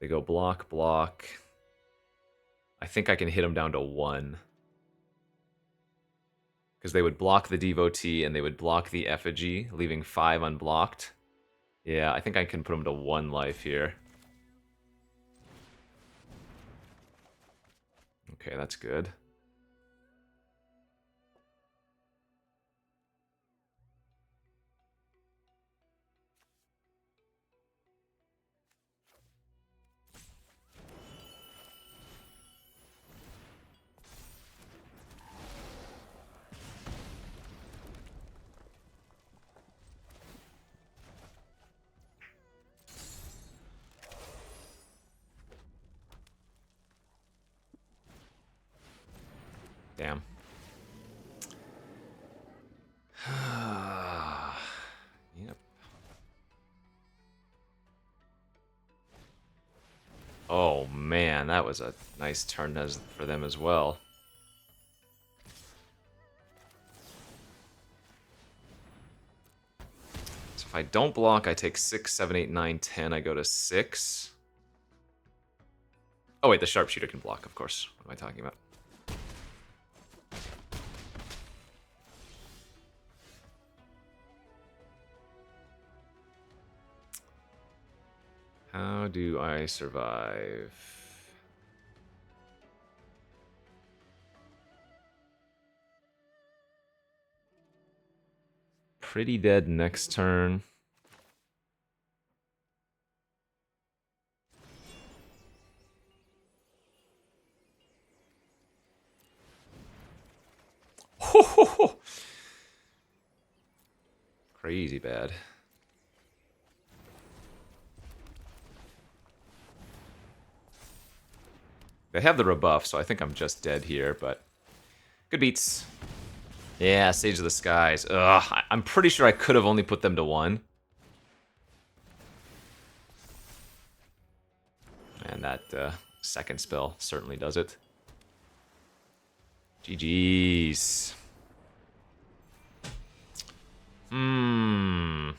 They go block, block. I think I can hit them down to 1. Because they would block the devotee and they would block the effigy, leaving 5 unblocked. Yeah, I think I can put them to 1 life here. Okay, that's good. Damn. Yep. Oh man, that was a nice turn for them as well. So if I don't block, I take 6, 7, 8, 9, 10. I go to 6. Oh wait, the sharpshooter can block, of course. What am I talking about? How do I survive? Pretty dead next turn. Crazy bad. They have the rebuff, so I think I'm just dead here, but good beats. Yeah, Sage of the Skies. Ugh, I'm pretty sure I could have only put them to 1. And that second spell certainly does it. GG's.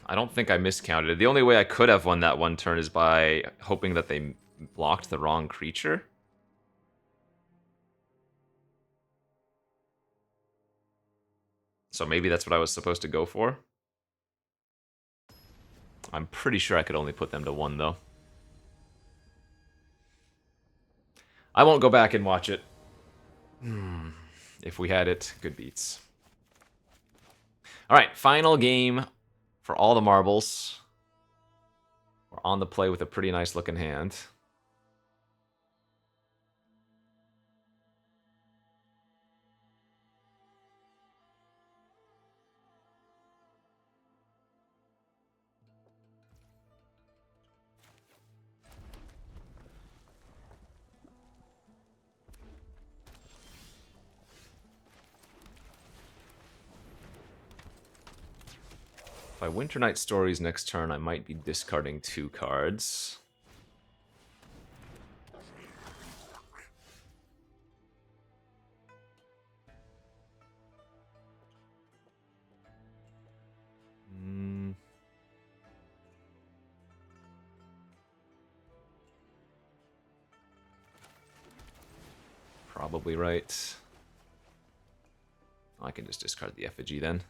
I don't think I miscounted it. The only way I could have won that one turn is by hoping that they blocked the wrong creature. So maybe that's what I was supposed to go for. I'm pretty sure I could only put them to 1, though. I won't go back and watch it. If we had it, good beats. All right, final game for all the marbles. We're on the play with a pretty nice looking hand. If I Winter Night Stories next turn, I might be discarding 2 cards. Probably right. I can just discard the effigy then.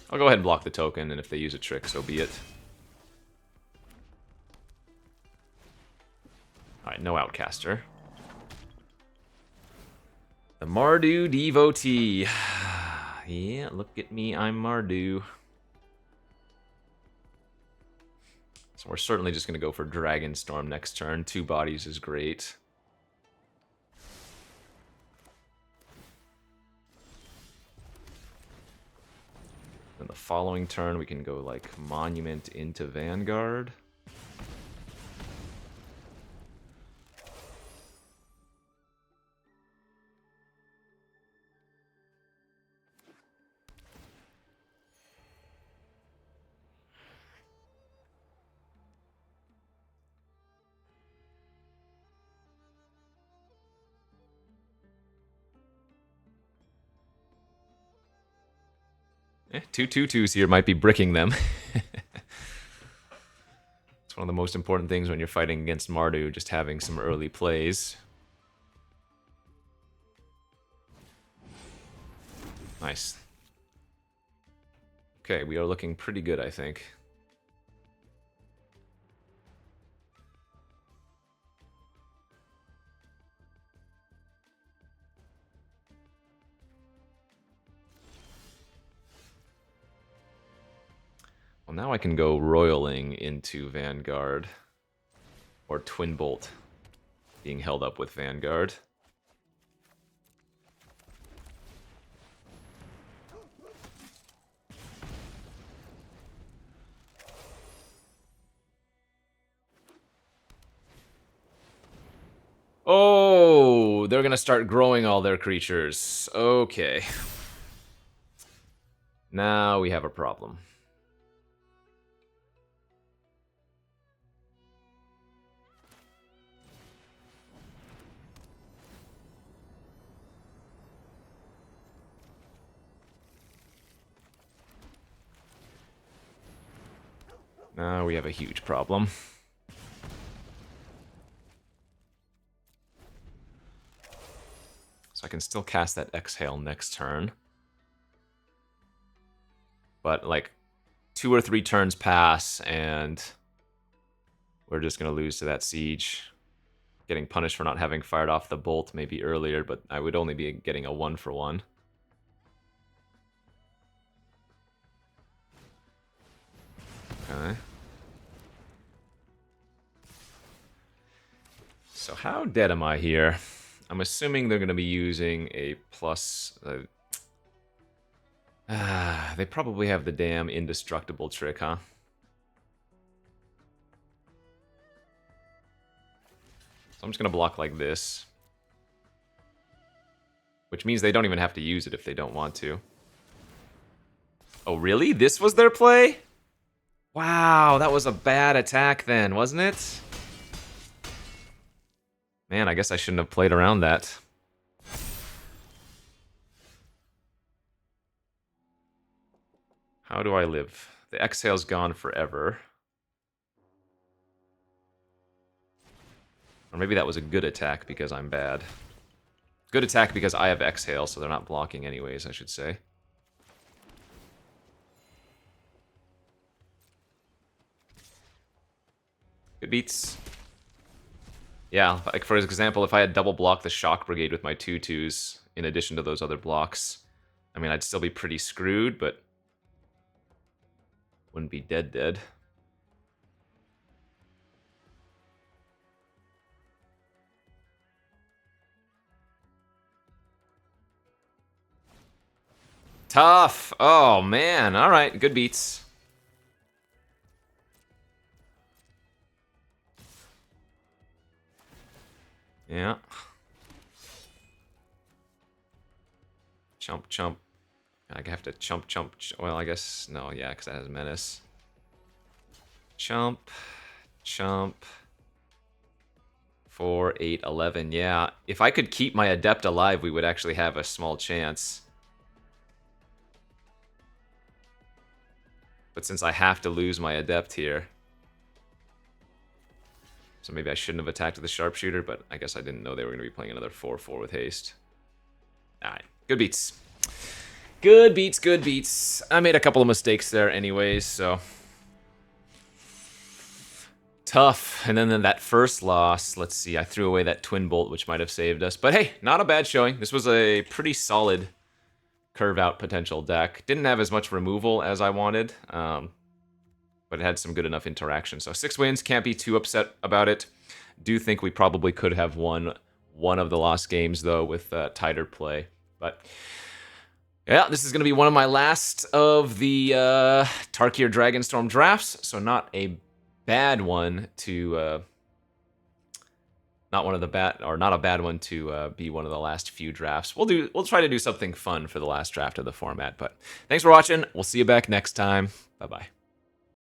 I'll go ahead and block the token, and if they use a trick, so be it. Alright, no Outcaster. The Mardu Devotee. Yeah, look at me, I'm Mardu. So we're certainly just going to go for Dragonstorm next turn. 2 bodies is great. Then the following turn, we can go like Monument into Vanguard. Two 2/2s here might be bricking them. It's one of the most important things when you're fighting against Mardu, just having some early plays. Nice. Okay, we are looking pretty good, I think. Well, now I can go royaling into Vanguard. Or Twin Bolt being held up with Vanguard. Oh, they're gonna start growing all their creatures. Okay. Now we have a problem. Now we have a huge problem. So I can still cast that Exhale next turn. But, like, 2 or 3 turns pass, and we're just going to lose to that Siege. Getting punished for not having fired off the Bolt maybe earlier, but I would only be getting a 1-for-1. Okay. So how dead am I here? I'm assuming they're going to be using a plus... they probably have the damn indestructible trick, huh? So I'm just going to block like this. Which means they don't even have to use it if they don't want to. Oh, really? This was their play? Wow, that was a bad attack then, wasn't it? Man, I guess I shouldn't have played around that. How do I live? The Exhale's gone forever. Or maybe that was a good attack because I'm bad. Good attack because I have Exhale, so they're not blocking anyways, I should say. Good beats. Yeah, like for example, if I had double blocked the Shock Brigade with my 2/2s, in addition to those other blocks, I mean, I'd still be pretty screwed, but wouldn't be dead. Tough! Oh, man. Alright, good beats. Yeah. Chump. I have to chump. Well, I guess... No, yeah, because that has Menace. Chump. 4, 8, 11. Yeah, if I could keep my Adept alive, we would actually have a small chance. But since I have to lose my Adept here... So maybe I shouldn't have attacked with the Sharpshooter, but I guess I didn't know they were going to be playing another 4/4 with haste. Alright, good beats. Good beats. I made a couple of mistakes there anyways, so... Tough. And then that first loss, let's see, I threw away that Twin Bolt, which might have saved us. But hey, not a bad showing. This was a pretty solid curve-out potential deck. Didn't have as much removal as I wanted, but it had some good enough interaction. So 6 wins, can't be too upset about it. Do think we probably could have won one of the lost games, though, with tighter play. But yeah, this is going to be one of my last of the Tarkir Dragonstorm drafts, so not a bad one to... not a bad one to be one of the last few drafts. We'll try to do something fun for the last draft of the format. But thanks for watching. We'll see you back next time. Bye-bye.